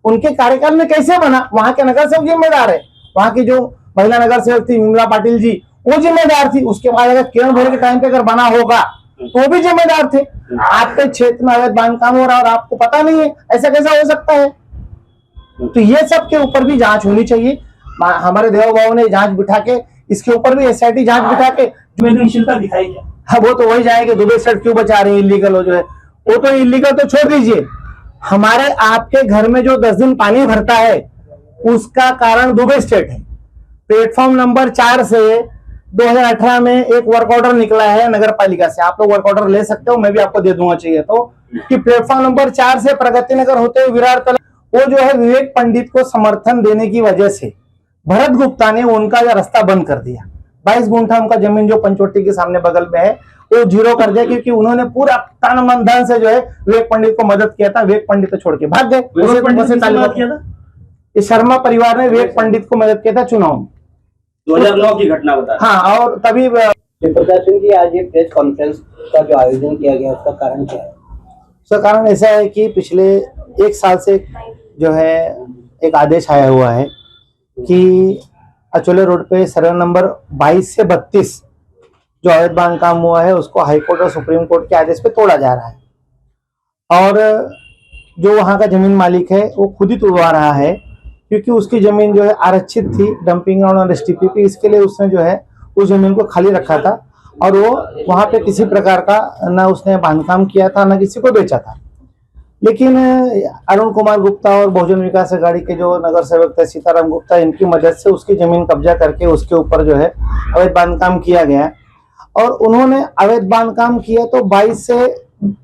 उनके कार्यकाल में कैसे बना, वहां के नगर सेवक जिम्मेदार है, वहां की जो महिला नगर सेवक थी विमला पाटिल जी वो जिम्मेदार थी। उसके बाद अगर किरण भोरे के टाइम पे अगर बना होगा तो वो भी जिम्मेदार थे। आपके क्षेत्र में अवैध बांधकाम हो रहा और आपको पता नहीं है, ऐसा कैसा हो सकता है? तो ये सब के ऊपर भी जांच होनी चाहिए। हमारे देव बाबू ने जांच बिठा के इसके ऊपर भी एसआईटी जांच बिठा के संवेदनशीलता दिखाई क्या? हाँ, वो तो वही जाएंगे दुबे सेट क्यों बचा रहे हैं इलीगल हो जो है, वो तो इलीगल तो छोड़ दीजिए। हमारे आपके घर में जो 10 दिन पानी भरता है उसका कारण दुबे स्टेट है। प्लेटफॉर्म नंबर 4 से 2018 में एक वर्क ऑर्डर निकला है नगर पालिका से, आप लोग वर्क ऑर्डर ले सकते हो, मैं भी आपको दे दूंगा चाहिए तो, कि प्लेटफॉर्म नंबर 4 से प्रगति नगर होते हुए विरार तक वो जो है विवेक पंडित को समर्थन देने की वजह से भरत गुप्ता ने उनका रास्ता बंद कर दिया। 22 गुंठा उनका जमीन जो पंचवटी के सामने बगल में है वो जीरो कर दिया, क्योंकि उन्होंने पूरा तन मन धन से जो है विवेक पंडित को मदद किया था। विवेक पंडित को छोड़ के भाग गए। इस शर्मा परिवार ने विवेक पंडित को मदद किया था चुनाव में। 2009 की घटना बता। हाँ, और तभी प्रकाश सिंह जी आज ये प्रेस कॉन्फ्रेंस का जो आयोजन किया गया उसका कारण क्या है? उसका कारण ऐसा है कि पिछले 1 साल से जो है एक आदेश आया हुआ है कि अचोले रोड पे सर्वे नंबर 22 से 32 जो अवैध बांधकाम हुआ है उसको हाईकोर्ट और सुप्रीम कोर्ट के आदेश पे तोड़ा जा रहा है। और जो वहाँ का जमीन मालिक है वो खुद ही तोड़वा रहा है, क्योंकि उसकी जमीन जो है आरक्षित थी डंपिंग ग्राउंड और एसटीपीपी, इसके लिए उसने जो है उस जमीन को खाली रखा था और वो वहाँ पे किसी प्रकार का ना उसने बांधकाम किया था ना किसी को बेचा था। लेकिन अरुण कुमार गुप्ता और बहुजन विकास अघाड़ी के जो नगर सेवक थे सीताराम गुप्ता, इनकी मदद से उसकी जमीन कब्जा करके उसके ऊपर जो है अवैध बांधकाम किया गया। और उन्होंने अवैध बांधकाम किया तो 22 से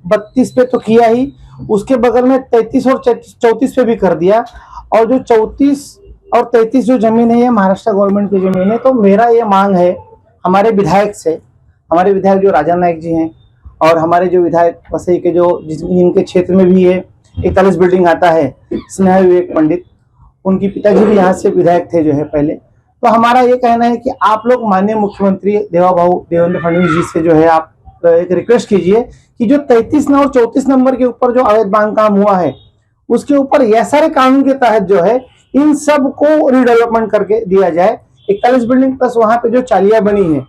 32 पे तो किया ही, उसके बगल में 33 और 34 पे भी कर दिया। और जो 34 और 33 जो जमीन है ये महाराष्ट्र गवर्नमेंट की जमीन है। तो मेरा ये मांग है हमारे विधायक से, हमारे विधायक जो राजा नायक जी हैं और हमारे जो विधायक वसई के जो जिनके क्षेत्र में भी ये 41 बिल्डिंग आता है स्नेह विवेक पंडित, उनकी पिताजी भी यहाँ से विधायक थे जो है पहले। तो हमारा ये कहना है कि आप लोग माननीय मुख्यमंत्री देवेंद्र फडणवीस जी से जो है आप एक रिक्वेस्ट कीजिए कि जो 33 और 34 नंबर के ऊपर जो अवैध बांधकाम हुआ है उसके ऊपर यह सारे कानून के तहत जो है इन सब को रिडेवलपमेंट करके दिया जाए। 41 बिल्डिंग प्लस वहां पे जो चालियां बनी है,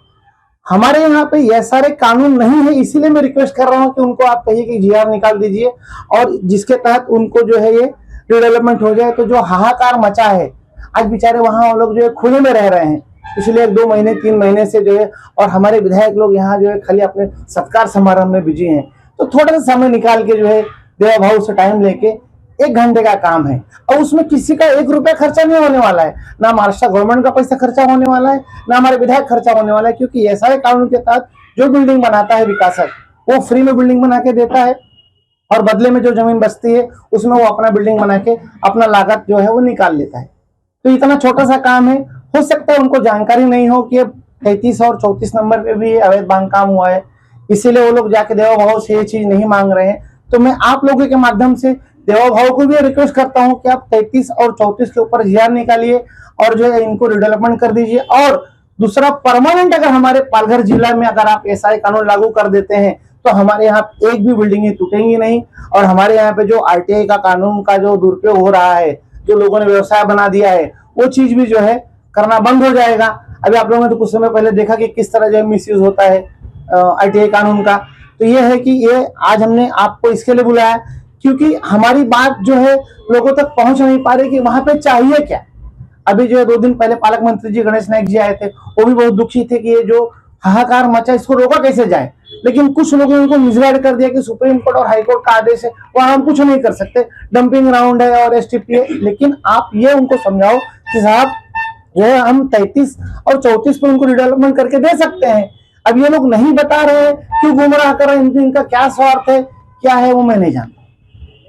हमारे यहाँ पे यह सारे कानून नहीं है, इसीलिए मैं रिक्वेस्ट कर रहा हूँ कि उनको आप कहिए कि जीआर निकाल दीजिए और जिसके तहत उनको जो है ये रिडेवलपमेंट हो जाए। तो जो हाहाकार मचा है, आज बेचारे वहां लोग जो है खुले में रह रहे हैं पिछले 1-2 महीने 3 महीने से जो है, और हमारे विधायक लोग यहाँ जो है खाली अपने सत्कार समारोह में बिजी हैं। तो थोड़ा सा समय निकाल के जो है देवा भाव से टाइम लेके 1 घंटे का काम है और उसमें किसी का 1 रुपया खर्चा नहीं होने वाला है, ना महाराष्ट्र गवर्नमेंट का पैसा खर्चा होने वाला है, ना हमारे विधायक खर्चा होने वाला है, क्योंकि ऐसा है कानून के तहत जो बिल्डिंग बनाता है विकासक वो फ्री में बिल्डिंग बना के देता है और बदले में जो जमीन बचती है उसमें वो अपना बिल्डिंग बना के अपना लागत जो है वो निकाल लेता है। तो इतना छोटा सा काम है, हो सकता है उनको जानकारी नहीं हो कि 33 और 34 नंबर पे भी अवैध बांधकाम हुआ है, इसीलिए वो लोग जाके देवा भाव से ये चीज नहीं मांग रहे हैं। तो मैं आप लोगों के माध्यम से देवा भाव को भी रिक्वेस्ट करता हूं कि आप 33 और 34 के ऊपर जीआर निकालिए और जो है इनको रिडेवलपमेंट कर दीजिए। और दूसरा, परमानेंट अगर हमारे पालघर जिला में अगर आप ऐसा कानून लागू कर देते हैं तो हमारे यहाँ एक भी बिल्डिंग टूटेंगी नहीं और हमारे यहाँ पे जो आरटीआई का कानून का जो दुरुपयोग हो रहा है, जो लोगों ने व्यवसाय बना दिया है, वो चीज भी जो है करना बंद हो जाएगा। अभी आप लोगों ने तो कुछ समय पहले देखा कि किस तरह जो है मिसयूज होता है आरटीआई कानून का। तो ये है कि ये आज हमने आपको इसके लिए बुलाया क्योंकि हमारी बात जो है लोगों तक पहुंच नहीं पा रही कि वहां पे चाहिए क्या। अभी जो है 2 दिन पहले पालक मंत्री जी गणेश नायक जी आए थे, वो भी बहुत दुखी थे कि ये जो हाहाकार मचा इसको रोका कैसे जाए। लेकिन कुछ लोगों ने उनको मिसगाइड कर दिया कि सुप्रीम कोर्ट और हाई कोर्ट का आदेश है, वहां हम कुछ नहीं कर सकते, डंपिंग ग्राउंड है और एसटीपी है। लेकिन आप ये उनको समझाओ कि साहब जो है हम 33 और 34 पे उनको रिडेवलपमेंट करके दे सकते हैं। अब ये लोग नहीं बता रहे हैं, क्यों गुमराह कर रहे हैं, इनका क्या स्वार्थ है, क्या है वो मैं नहीं जानता।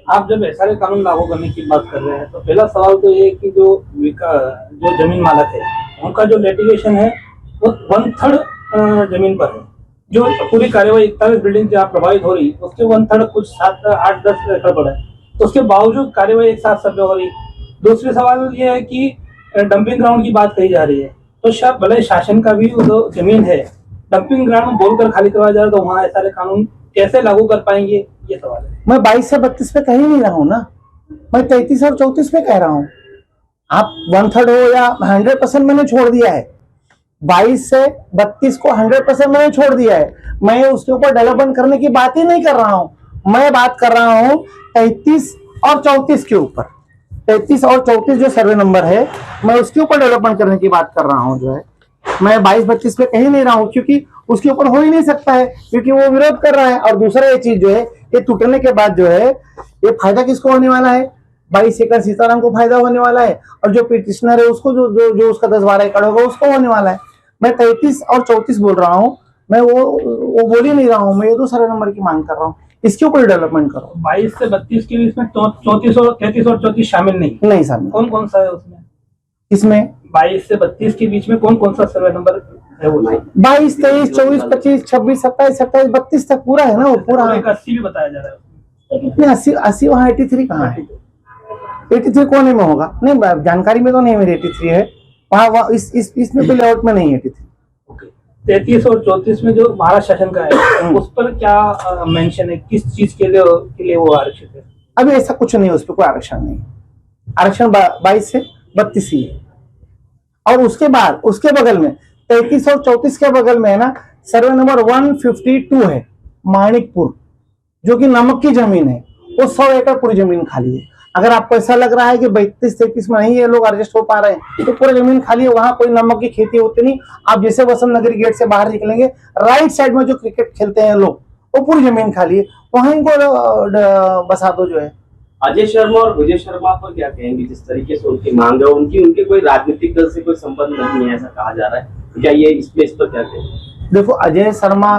आप जब ऐसा कानून लागू करने की बात कर रहे हैं तो पहला सवाल तो ये कि जो जमीन मालक है उनका जो लिटिगेशन है वो 1/3 जमीन पर है। जो पूरी कार्यवाही 41 बिल्डिंग जहाँ प्रभावित हो रही उसके 1/3 कुछ 7-8-10 एकड़ पर है, तो उसके बावजूद कार्यवाही एक साथ सब हो रही। दूसरी सवाल ये है कि डंपिंग ग्राउंड की बात कही जा रही है, तो शायद भले शासन का भी जो जमीन है डंपिंग ग्राउंड बोलकर खाली करवाया जा रहा है, तो वहाँ सारे कानून कैसे लागू कर पाएंगे, ये सवाल है। मैं 22 से 32 पे कहीं नहीं रहा हूँ ना, मैं 33 और 34 पे कह रहा हूं। आप 1/3 हो या 100% मैंने छोड़ दिया है। 22 से 32 को 100% मैंने छोड़ दिया है। मैं उसके ऊपर डेवलपमेंट करने की बात ही नहीं कर रहा हूं। मैं बात कर रहा हूं 33 और 34 के ऊपर। 33 और 34 जो सर्वे नंबर है, मैं उसके ऊपर डेवलपमेंट करने की बात कर रहा हूं। जो है मैं 22-32 पे कहीं नहीं रहा हूं, क्योंकि उसके ऊपर हो ही नहीं सकता है, क्योंकि वो विरोध कर रहा है। और दूसरा ये चीज जो है, ये टूटने के बाद जो है, ये फायदा किसको होने वाला है? 22 एकड़ सीताराम को फायदा होने वाला है, और जो पिटिशनर है उसको जो उसका 10-12 एकड़ होगा उसको होने वाला है। मैं 33 और 34 बोल रहा हूँ, मैं वो बोल ही नहीं रहा हूँ। मैं ये 2 सर्वे नंबर की मांग कर रहा हूँ, इसके ऊपर डेवलपमेंट करो। 22 से 32 के बीच में 34 और 33 और 34 शामिल नहीं शामिल। कौन कौन सा है उसमें? इसमें 22 से 32 के बीच में कौन कौन सा सर्वे नंबर है? वो 22, 23, 24, 25, 26, 27, 28, 32 तक पूरा है ना, वो पूरा है। 80 भी बताया जा रहा है। कितने 80 वहाँ 83 कहाँ है? 83 कोने में होगा? नहीं, जानकारी में तो नहीं मेरी 83 है वहाँ इसमें कोई लेआउट में नहीं है 83। 33 और 34 में जो महाराष्ट्र शासन का है उस पर क्या मेंशन है, किस चीज के लिए वो आरक्षित है? अभी ऐसा कुछ नहीं है, उस पर कोई आरक्षण नहीं है। आरक्षण 22 से 32 ही है। और उसके बाद उसके बगल में 33 और 34 के बगल में है ना, सर्वे नंबर 152 है माणिकपुर, जो कि नमक की जमीन है। वो 100 एकड़ पूरी जमीन खाली है। अगर आपको ऐसा लग रहा है कि 32-33 में नहीं ये लोग एडजस्ट हो पा रहे हैं, तो पूरी जमीन खाली है, वहां कोई नमक की खेती होती नहीं। आप जैसे वसंत नगरी गेट से बाहर निकलेंगे, राइट साइड में जो क्रिकेट खेलते हैं लोग, वो पूरी जमीन खाली है, वहां इनको बसा दो। जो है अजय शर्मा और विजय शर्मा पर क्या कहेंगे? जिस तरीके से उनकी मांग है, उनके कोई राजनीतिक दल से कोई संबंध नहीं है ऐसा कहा जा रहा है, क्या ये इस पर क्या कहेंगे? देखो, अजय शर्मा,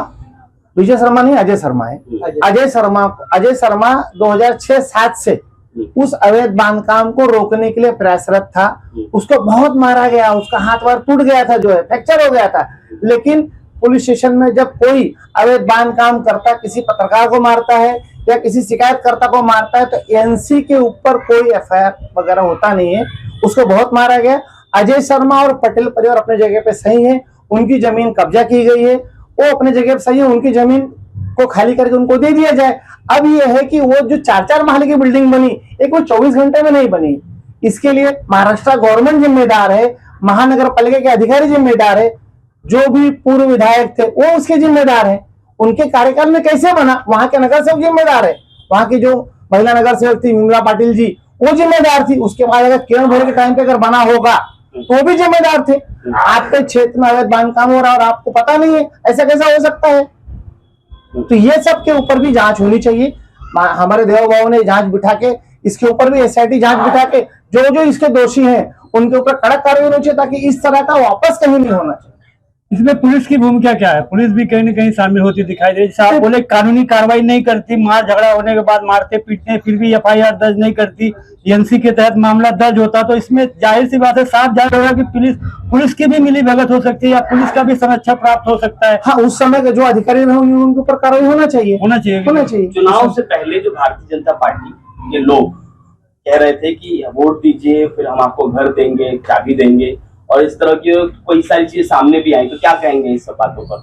विजय शर्मा नहीं, अजय शर्मा है। अजय शर्मा 2006-07 से उस अवैध बांधकाम को रोकने के लिए प्रयासरत था। उसको बहुत मारा गया, उसका हाथ वार टूट गया था, जो है फ्रैक्चर हो गया था। लेकिन पुलिस स्टेशन में जब कोई अवैध बांधकाम करता, किसी पत्रकार को मारता है या किसी शिकायतकर्ता को मारता है, तो एनसी के ऊपर कोई एफआईआर वगैरह होता नहीं है। उसको बहुत मारा गया। अजय शर्मा और पटेल परिवार अपने जगह पे सही है, उनकी जमीन कब्जा की गई है, वो अपने जगह पे सही है, उनकी जमीन को खाली करके उनको दे दिया जाए। अब ये है कि वो जो 4-4 महल की बिल्डिंग बनी, एक वो 24 घंटे में नहीं बनी। इसके लिए महाराष्ट्र गवर्नमेंट जिम्मेदार है, महानगर पालिका के अधिकारी जिम्मेदार है, जो भी पूर्व विधायक थे वो उसके जिम्मेदार है। उनके कार्यकाल में कैसे बना, वहां के नगर सेवक जिम्मेदार है, वहां की जो महिला नगर सेवक थी विमला पाटिल जी, वो जिम्मेदार थी। उसके बाद अगर किरण भैया के टाइम पे अगर बना होगा तो वो भी जिम्मेदार थे। आपके क्षेत्र में अवैध बांधकाम हो रहा है और आपको पता नहीं है, ऐसा कैसा हो सकता है? तो ये सब के ऊपर भी जांच होनी चाहिए। हमारे देव बाबू ने जांच बिठा के, इसके ऊपर भी एसआईटी जांच बिठा के जो इसके दोषी हैं उनके ऊपर कड़क कार्रवाई होनी चाहिए, ताकि इस तरह का वापस कहीं नहीं होना चाहिए। इसमें पुलिस की भूमिका क्या है? पुलिस भी कहीं न कहीं शामिल होती दिखाई दे रही है। जैसे आप बोले कानूनी कार्रवाई नहीं करती, मार झगड़ा होने के बाद मारते पीटते, फिर भी एफआईआर दर्ज नहीं करती, एनसी के तहत मामला दर्ज होता, तो इसमें जाहिर सी बात है, साफ जाहिर होगा कि पुलिस की भी मिली भगत हो सकती है या पुलिस का भी संरक्षण प्राप्त हो सकता है। हाँ, उस समय के जो अधिकारी रहे उनके ऊपर कार्रवाई होना चाहिए। चुनाव से पहले जो भारतीय जनता पार्टी के लोग कह रहे थे कि वोट दीजिए, फिर हम आपको घर देंगे, चाबी देंगे, और इस तरह की कोई सारी चीजें सामने भी आई, तो क्या कहेंगे इस सब बातों पर?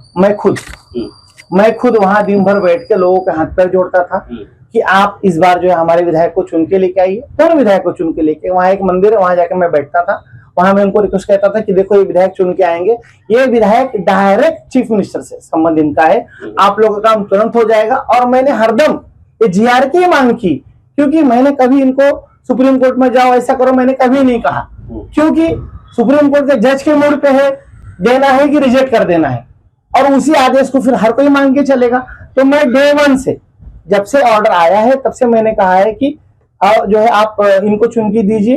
मैं खुद वहां दिन भर बैठ के लोगों के हाथ पैर जोड़ता था कि आप इस बार जो है हमारे विधायक को चुन के लेके आइए। कौन विधायक को चुन के लेके? वहां एक मंदिर है, वहां जाकर मैं बैठता था, वहां मैं उनको रिक्वेस्ट करता था कि देखो ये विधायक चुन के आएंगे, ये विधायक डायरेक्ट चीफ मिनिस्टर से संबंध इनका है, आप लोगों का काम तुरंत हो जाएगा। और मैंने हरदम ये जीआर की मांग की, क्योंकि मैंने कभी इनको सुप्रीम कोर्ट में जाओ ऐसा करो मैंने कभी नहीं कहा, क्योंकि सुप्रीम कोर्ट के जज के मूड पे है, देना है कि रिजेक्ट कर देना है, और उसी आदेश को फिर हर कोई मांग के चलेगा। तो मैं डे 1 से, जब से ऑर्डर आया है तब से मैंने कहा है कि जो है आप इनको चुनकी दीजिए,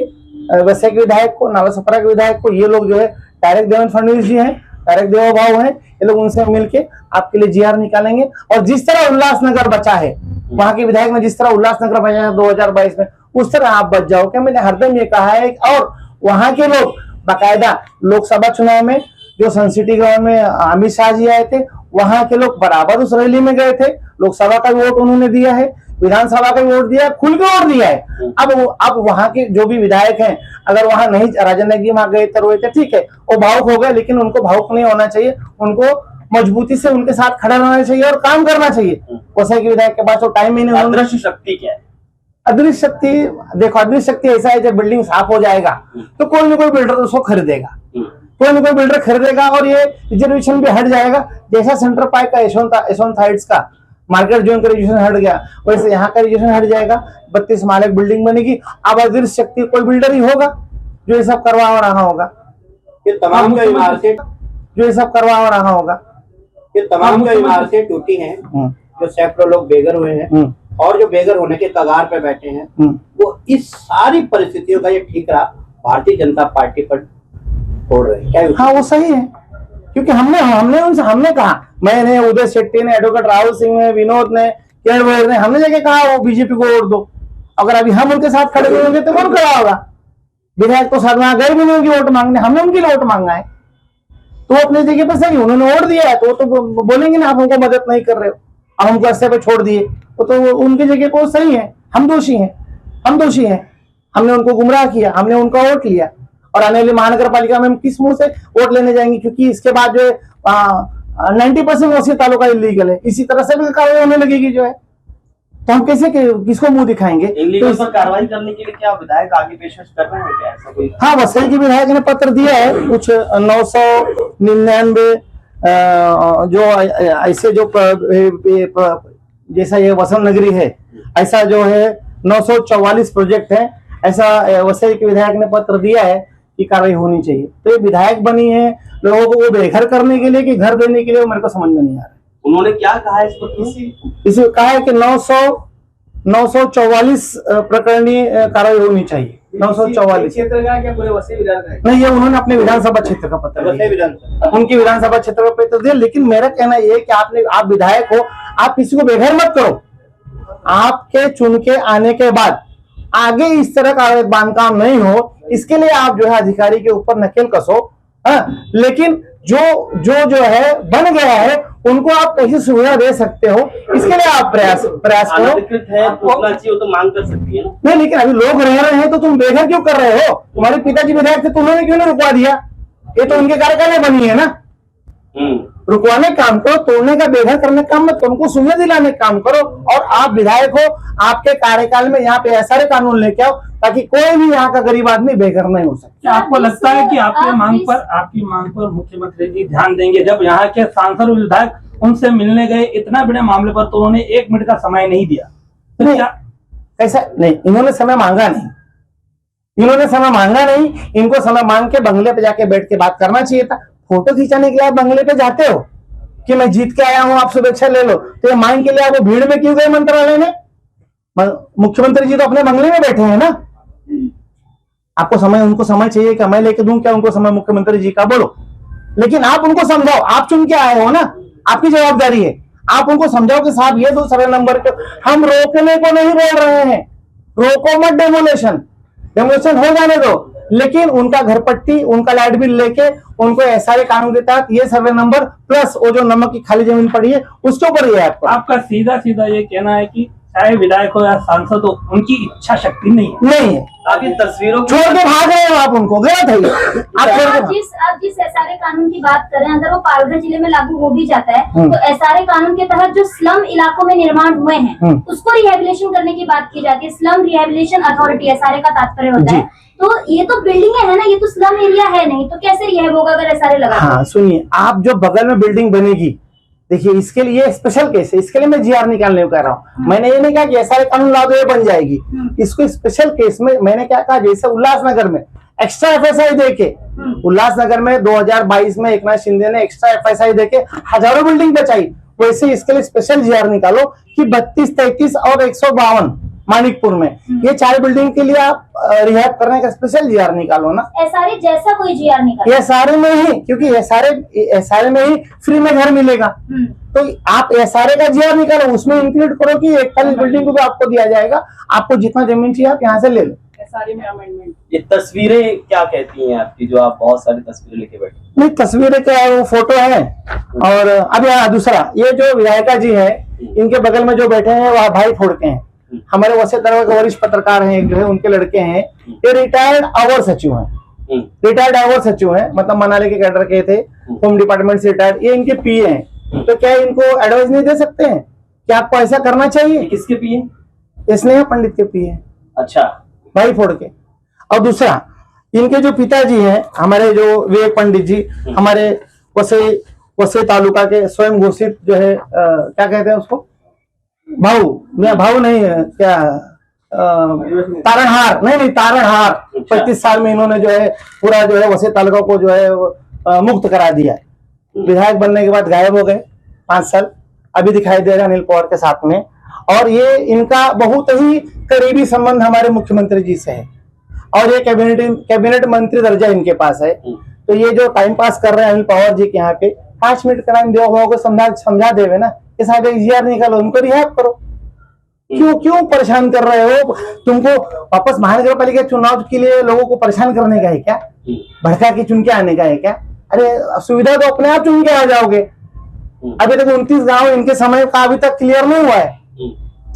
वैसे के विधायक को, नालासोपारा के विधायक को। ये लोग जो है डायरेक्ट देवेंद्र फडणवीस जी हैं, डायरेक्ट देवभाव हैं, ये लोग उनसे मिलके आपके लिए जीआर निकालेंगे। और जिस तरह उल्लासनगर बचा है, वहां के विधायक ने जिस तरह उल्लासनगर बचा है 2022 में, उस तरह आप बच जाओ। क्या मैंने हरदम ये कहा है। और वहां के लोग बाकायदा लोकसभा चुनाव में जो सन सिटी गांव में अमित शाह जी आए थे, वहां के लोग बराबर उस रैली में गए थे। लोकसभा का वोट उन्होंने दिया है, विधानसभा का वोट दिया, खुल के वोट दिया है। अब वहां के जो भी विधायक हैं, अगर वहां नहीं राजेंद्र जी वहां गए तो रोए थे, ठीक है, वो भावुक हो गए, लेकिन उनको भावुक नहीं होना चाहिए, उनको मजबूती से उनके साथ खड़ा रहना चाहिए और काम करना चाहिए। वैसे के विधायक के पास वो टाइम ही नहीं। आदर्श शक्ति क्या है? अदृश्य शक्ति, देखो अदृश्य शक्ति ऐसा है, जब बिल्डिंग साफ हो जाएगा तो कोई ना कोई बिल्डर उसको खरीदेगा, कोई ना कोई बिल्डर खरीदेगा और ये रिजर्वेशन भी हट जाएगा। जैसा सेंटर पार्क का यशवंत हाइट्स का मार्केट जोन का रिजर्वेशन हट गया, वैसे यहाँ का रिजर्वेशन हट जाएगा। 32 माले की बिल्डिंग बनेगी। अब अदृश्य शक्ति कोई बिल्डर ही होगा जो ये सब करवा रहा होगा, ये तमाम जो इमारतें जो ये सब करवा रहा होगा। ये तमाम जो इमारतें टूटी हैं, जो सैकड़ों लोग बेघर हुए हैं और जो बेघर होने के कगार पे बैठे हैं, वो इस सारी परिस्थितियों का ये ठीकरा भारतीय जनता पार्टी पर छोड़ रहे हैं। क्या हाँ वो सही है, क्योंकि हमने कहा, मैंने, उदय शेट्टी ने, एडवोकेट राहुल सिंह ने, विनोद ने, किरण बेदी ने, हमने जाके कहा वो बीजेपी को वोट दो। अगर अभी हम उनके साथ खड़े हुए होंगे तो कौन खड़ा होगा? विधायक तो साथ में गए भी नहीं उनकी वोट मांगने, हमने उनकी वोट मांगा है तो अपनी जगह पर सही, उन्होंने वोट दिया है तो बोलेंगे ना आप हमको मदद नहीं कर रहे हो, अब हमको रास्ते पे छोड़ दिए, तो उनकी जगह पर सही है। हम दोषी हैं, हमने उनको गुमराह किया, हमने उनका वोट लिया और आने वाली महानगर पालिका में हम किस मुंह से वोट लेने जाएंगे? क्योंकि इसके बाद जो 90% वसी तालुका इलीगल है, इसी तरह से भी कार्रवाई होने लगेगी जो है, तो हम कैसे किसको मुंह दिखाएंगे? इलीगल पर कार्रवाई करने के लिए क्या विधायक आगे पेशकश कर रहे हैं क्या, ऐसा कोई? हाँ, वसई के विधायक ने पत्र दिया है, कुछ 999 जो ऐसे जो जैसा ये वसंत नगरी है, ऐसा जो है 944 प्रोजेक्ट है, ऐसा वसई के विधायक ने पत्र दिया है कि कार्रवाई होनी चाहिए। तो ये विधायक बनी है लोगों को वो बेघर करने के लिए कि घर देने के लिए, मेरे को समझ में नहीं आ रहा है। उन्होंने क्या कहा है इस पर? इसे कहा है कि 944 प्रकरणी कार्रवाई होनी चाहिए। 944 क्षेत्र का क्या पूरे वसई विधानसभा? नहीं, ये उन्होंने अपने विधानसभा क्षेत्र का पत्र दिया, उनकी विधानसभा क्षेत्र का पत्र दिया। लेकिन मेरा कहना यह है कि आप विधायक हो, आप किसी को बेघर मत करो। आपके चुन के आने के बाद आगे इस तरह का बांधकाम नहीं हो, इसके लिए आप जो है अधिकारी के ऊपर नकेल कसो। हाँ, लेकिन जो है बन गया है उनको आप कैसी सुविधा दे सकते हो, इसके लिए आप प्रयास करो। अनधिकृत है तो मांग कर सकती है ना? नहीं, लेकिन अभी लोग रह रहे हैं तो तुम बेघर क्यों कर रहे हो? तुम्हारे पिताजी विधायक थे तो उन्होंने क्यों नहीं रुकवा दिया? ये तो उनके कार्यकाल में बनी है ना। रुकवाने काम करो, तोड़ने का, बेघर करने का काम मत करो, उनको सुविधा दिलाने का काम करो। और आप विधायक हो, आपके कार्यकाल में यहाँ पे ऐसा कानून लेके आओ ताकि कोई भी यहाँ का गरीब आदमी बेघर नहीं हो सके। आपको लगता है कि आपकी मांग पर मुख्यमंत्री जी ध्यान देंगे? जब यहाँ के सांसद और विधायक उनसे मिलने गए इतना बड़े मामले पर तो उन्होंने 1 मिनट का समय नहीं दिया, तो क्या ऐसा नहीं? इन्होंने समय मांगा नहीं, इनको समय मांग के बंगले पे जाके बैठ के बात करना चाहिए था। फोटो खिंचाने के लिए आप बंगले पे जाते हो कि मैं जीत के आया हूं, आप शुभेच्छा ले लो, तो ये मांग के लिए आप भीड़ में क्यों गए मंत्रालय में? मुख्यमंत्री जी तो अपने बंगले में बैठे हैं ना। आपको समय, उनको समय चाहिए कि मैं लेके दूं क्या उनको समय मुख्यमंत्री जी का? बोलो। लेकिन आप उनको समझाओ, आप चुन के आए हो ना, आपकी जवाबदारी है। आप उनको समझाओ कि साहब ये 2 सर्वे नंबर को हम रोकने को नहीं बोल रहे हैं, रोको मत, डेमोलेशन हो जाने दो, लेकिन उनका घर पट्टी, उनका लाइट बिल लेके उनको एसआरए कानून के तहत ये सर्वे नंबर प्लस वो जो नमक की खाली जमीन पड़ी है उसके ऊपर ये आपका सीधा ये कहना है कि चाहे विधायक हो या सांसद हो, उनकी इच्छा शक्ति नहीं है। आप इन तस्वीरों छोड़ के भाग रहे हो, आप उनको गलत है। आप जिस एसआरए कानून की बात कर रहे हैं, अगर वो पालघर जिले में लागू हो भी जाता है तो एसआरए कानून के तहत जो स्लम इलाकों में निर्माण हुए हैं उसको रिहेबिलिटेशन करने की बात की जाती है। स्लम रिहेबिलिटेशन अथॉरिटी एसआरए का तात्पर्य होता है। तो ये तो बिल्डिंगे है ना, ये तो स्लम एरिया है नहीं, तो कैसे रिहेब होगा अगर एसआरए लगा? हाँ सुनिए, आप जो बगल में बिल्डिंग बनेगी, देखिए इसके लिए स्पेशल केस है, इसके लिए मैं जीआर निकालने को कह रहा हूँ। मैंने ये नहीं कहा कि एसआरए कानून लागू ये बन जाएगी। इसको स्पेशल केस में मैंने क्या कहा, जैसे उल्लासनगर में एक्स्ट्रा एफएसआई देके, उल्लासनगर में 2022 में एकनाथ शिंदे ने एक्स्ट्रा एफएसआई देके हजारों बिल्डिंग बचाई, वैसे इसके लिए स्पेशल जीआर निकालो कि 32, 33 और 152 मानिकपुर में ये 4 बिल्डिंग के लिए आप रिहैब करने का स्पेशल जीआर निकालो ना। एसआरए जैसा कोई जीआर निकालो, एसआरए में ही, क्योंकि एसआरए में ही फ्री में घर मिलेगा, तो आप एसआरए का जीआर निकालो, उसमें इंक्लूड करो कि 41 बिल्डिंग को भी आपको दिया जाएगा, आपको जितना जमीन चाहिए आप यहाँ से ले लो। एसआरए में अमेंडमेंट। ये तस्वीरें क्या कहती हैं आपकी, जो आप बहुत सारी तस्वीरें लेके बैठे? नहीं, तस्वीरें क्या है, वो फोटो है। और अब यहाँ दूसरा, ये जो विधायिका जी है, इनके बगल में जो बैठे हैं वह भाई फोड़के हैं, हमारे वसई दरबार के वरिष्ठ पत्रकार हैं, जो है उनके लड़के हैं। ये रिटायर्ड अवर सचिव हैं, मतलब मनाली के कैडर के थे, होम डिपार्टमेंट से रिटायर्ड। ये इनके पीए हैं, तो क्या इनको एडवाइस नहीं दे सकते हैं कि आपको ऐसा करना चाहिए? किसके पीए? ये स्नेहा पंडित के पी है, अच्छा। भाई फोड़ के। और दूसरा, इनके जो पिताजी हैं हमारे जो विवेक पंडित जी, हमारे वसई तालुका के स्वयं घोषित जो है क्या कहते हैं उसको, भाऊ नहीं है क्या, तारणहार, नहीं तारणहार। 35 साल में इन्होंने जो है पूरा जो है वसई तालुका को जो है मुक्त करा दिया। विधायक बनने के बाद गायब हो गए 5 साल, अभी दिखाई दे रहा है अनिल पवार के साथ में। और ये इनका बहुत ही करीबी संबंध हमारे मुख्यमंत्री जी से है, और ये कैबिनेट मंत्री दर्जा इनके पास है। तो ये जो टाइम पास कर रहे हैं अनिल पवार जी के यहाँ पे, 5 मिनट का टाइम दो को समझा देवे ना कि साहब एक GR निकालो, उनको रिहाब करो। क्यों परेशान कर रहे हो? तुमको वापस महानगर पालिका चुनाव के लिए लोगों को परेशान करने का है क्या? भड़का के चुन के आने का है क्या? अरे सुविधा तो अपने आप चुन के आ जाओगे। अभी तक 29 गांव इनके समय का अभी तक क्लियर नहीं हुआ है।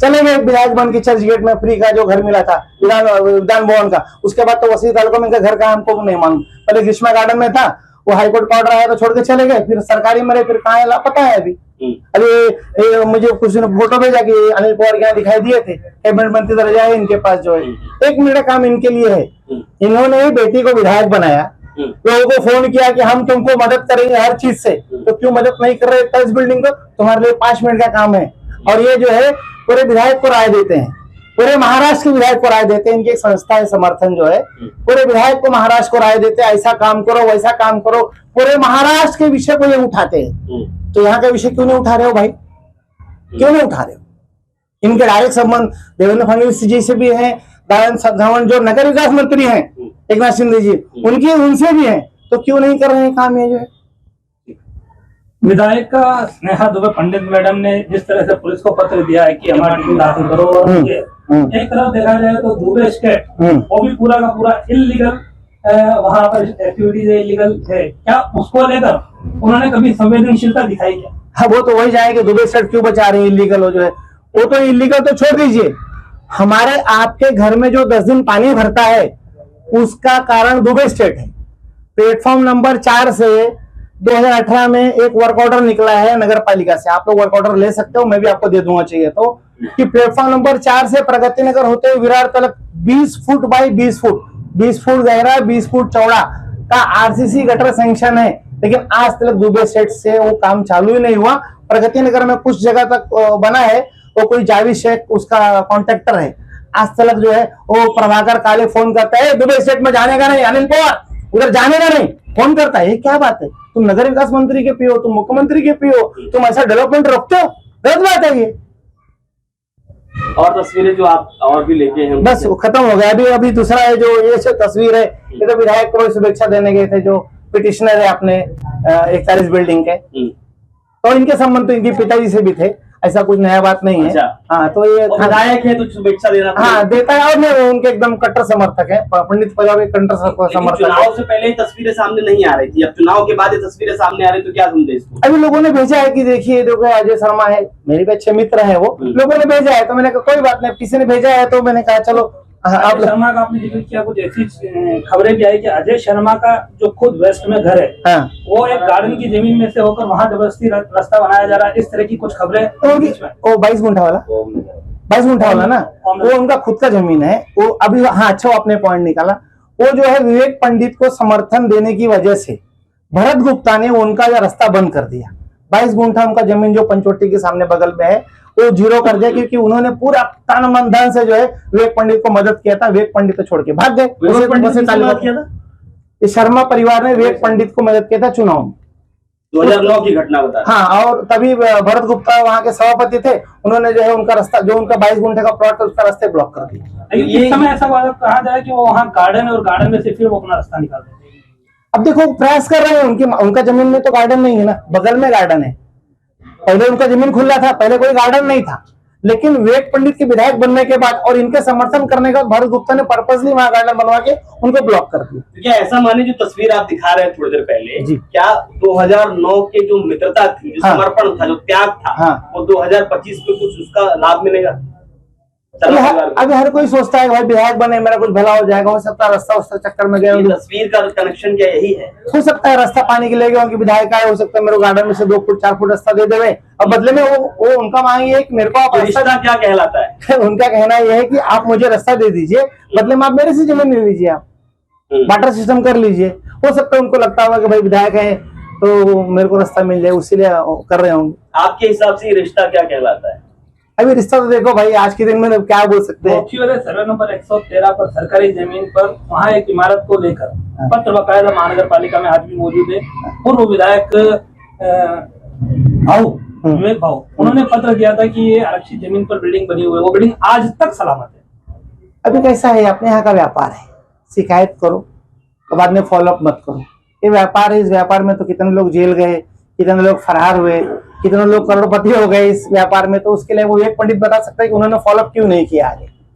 चले गए विधायक बन के चर्च गेट में फ्री का जो घर मिला था विधान भवन का, उसके बाद तो वसई तालुका में घर का हमको नहीं मालूम। पहले ग्रीष्मा गार्डन में था, वो हाईकोर्ट का ऑर्डर आया तो छोड़ के चले गए, फिर सरकारी मरे, फिर कहाँ लापता है अभी। अभी मुझे कुछ ने फोटो भेजा कि अनिल पवार यहाँ दिखाई दिए थे, कैबिनेट मंत्री दर्जा है इनके पास जो है। 1 मिनट का काम इनके लिए है। इन्होंने ही बेटी को विधायक बनाया, लोगों को फोन किया कि हम तुमको मदद करेंगे हर चीज से, तो क्यों मदद नहीं कर रहे टच बिल्डिंग को? तुम्हारे लिए 5 मिनट का काम है। और ये जो है पूरे विधायक को राय देते हैं, पूरे महाराष्ट्र के विधायक को राय देते हैं। इनकी एक संस्था है समर्थन जो है, पूरे विधायक को महाराष्ट्र को राय देते हैं, ऐसा काम करो वैसा काम करो। पूरे महाराष्ट्र के विषय को ये उठाते हैं। तो यहाँ का विषय क्यों नहीं उठा रहे हो भाई? क्यों नहीं उठा रहे हो? इनके डायरेक्ट संबंध देवेंद्र फडणवीस जी से भी है, जो नगर विकास मंत्री हैं एकनाथ शिंदे जी, उनसे भी है। तो क्यों नहीं कर रहे हैं काम ये जो है? विधायक स्नेहा दुबे पंडित मैडम ने जिस तरह से पुलिस को पत्र दिया है कि हमारी टीम दाखिल करो, और एक तरफ देखा जाए तो दुबे स्टेट वो भी पूरा का पूरा इलीगल वहां पर एक्टिविटीज इलीगल है, क्या उसको लेकर उन्होंने कभी संवेदनशीलता दिखाई क्या? हाँ, वो तो वही जाएंगे, दुबे स्टेट क्यों बचा रहे हैं इलीगल हो जो है? वो तो इलीगल तो छोड़ दीजिए, हमारे आपके घर में जो 10 दिन पानी भरता है उसका कारण दुबे स्टेट है। प्लेटफॉर्म नंबर 4 से 2018 में एक वर्क ऑर्डर निकला है नगर पालिका से, आप लोग वर्क ऑर्डर ले सकते हो, मैं भी आपको दे दूंगा चाहिए तो, कि प्लेटफॉर्म नंबर 4 से प्रगति नगर होते हुए विरार तक 20 फुट बाई 20 फुट, 20 फुट गहरा 20 फुट चौड़ा का RCC गटर सैंक्शन है, लेकिन आज तक दुबे स्टेट से वो काम चालू ही नहीं हुआ। प्रगति नगर में कुछ जगह तक बना है, वो कोई जावेद शेख उसका कॉन्ट्रैक्टर है। आज तक जो है वो प्रभाकर काले फोन करता है, दुबे स्टेट में जाने का नहीं, अनिल पवार उधर जाने का नहीं, फोन करता है। क्या बात है? तुम नगर विकास मंत्री के पीओ, तुम मुख्यमंत्री के पीओ, तुम ऐसा डेवलपमेंट रोकते हो? गलत बात है ये। और तस्वीरें जो आप और भी लेके हैं बस वो खत्म हो गया। अभी दूसरा है जो ये तस्वीर है, ये तो विधायक को शुभेच्छा देने गए थे जो पिटिशनर है अपने 41 बिल्डिंग के, तो इनके संबंध तो इनके पिताजी से भी थे, ऐसा कुछ नया बात नहीं है। हाँ, तो ये विधायक है तो शुभेच्छा देना देता है, और नहीं उनके एकदम कट्टर समर्थक है, पंडित पंजाबी कट्टर समर्थक। चुनाव से पहले ही तस्वीरें सामने नहीं आ रही थी, अब चुनाव के बाद ये तस्वीरें सामने आ रही, तो क्या समझे इसको? अभी लोगों ने भेजा है कि देखिए देखो अजय शर्मा है, मेरे भी अच्छे मित्र है, वो लोगों ने भेजा है, तो मैंने कहा कोई बात नहीं, किसी ने भेजा है तो मैंने कहा चलो। अजय शर्मा का आपने जिक्र किया, कुछ ऐसी खबरें भी आई कि अजय शर्मा का जो खुद वेस्ट में घर है वो एक गार्डन की जमीन में से होकर वहां जबरदस्ती रास्ता बनाया जा रहा है, इस तरह की कुछ खबरें। वो 22 गुंठा वाला ना, वो उनका खुद का जमीन है वो अभी। हाँ, अच्छा, वो अपने पॉइंट निकाला। वो जो है विवेक पंडित को समर्थन देने की वजह से भरत गुप्ता ने उनका जो रास्ता बंद कर दिया। 22 गुंठा उनका जमीन जो पंचवटी के सामने बगल में है वो जीरो कर दिया, क्योंकि उन्होंने पूरा तन मन धन से जो है विवेक पंडित को मदद किया था। विवेक पंडित को छोड़ के भाग गए। शर्मा परिवार ने विवेक पंडित को मदद किया था चुनाव में, 2009 की घटना बता। हाँ, और तभी भरत गुप्ता वहाँ के सभापति थे, उन्होंने जो है उनका रास्ता, जो उनका 22 गुंठे का प्लॉट था उसका रास्ते ब्लॉक कर दिया। ये समय ऐसा कहा जाए कि वो वहाँ गार्डन है और गार्डन में से फिर वो अपना रास्ता निकाल देते हैं। अब देखो प्रयास कर रहे हैं, उनका जमीन में तो गार्डन नहीं है ना, बगल में गार्डन है। पहले उनका जमीन खुला था, पहले कोई गार्डन नहीं था, लेकिन विवेक पंडित के विधायक बनने के बाद और इनके समर्थन करने का भरत गुप्ता ने पर्पसली वहां गार्डन बनवा के उनको ब्लॉक कर दिया। क्या ऐसा माने जो तस्वीर आप दिखा रहे हैं थोड़ी देर पहले जी, क्या 2009 के जो मित्रता थी, जो समर्पण था, जो त्याग था, वो 2025 में कुछ उसका लाभ मिलेगा? अभी हर कोई सोचता है भाई विधायक बने मेरा कुछ भला हो जाएगा, हो सकता है रास्ता उस्ता चक्कर में गए, तस्वीर का कनेक्शन क्या यही है? हो सकता है रास्ता पाने के लिए गए उनके विधायक आए, हो सकता है मेरे गार्डन में से 2 फुट 4 फुट रास्ता दे देवे और बदले में वो उनका मांग ये है कि मेरे को आप रिश्ता क्या कहलाता है? उनका कहना यह है कि आप मुझे रास्ता दे दीजिए, बदले में आप मेरे से जमीन ले लीजिए, आप वाटर सिस्टम कर लीजिए। हो सकता है उनको लगता होगा कि भाई विधायक है तो मेरे को रास्ता मिल जाए, उसीलिए कर रहे होंगे। आपके हिसाब से ये रिश्ता क्या कहलाता है? अभी रिश्ता तो देखो भाई आज के दिन में क्या बोल सकते हैं। सर्वे नंबर 113 पर सरकारी जमीन पर वहाँ एक इमारत को लेकर पत्र बकायदा महानगर पालिका में आज भी मौजूद है। पूर्व विधायक विवेक भाऊ उन्होंने पत्र दिया था कि ये आरक्षित जमीन पर बिल्डिंग बनी हुई है, वो बिल्डिंग आज तक सलामत है। अभी कैसा है, अपने यहाँ का व्यापार है, शिकायत करो तो बाद में फॉलोअप मत करो। ये व्यापार है, इस व्यापार में तो कितने लोग जेल गए, कितने लोग फरार हुए, कितने लोग करोड़पति हो गए इस व्यापार में, तो उसके लिए वो एक पंडित बता सकता है कि उन्होंने फॉलोअप क्यों नहीं किया आगे।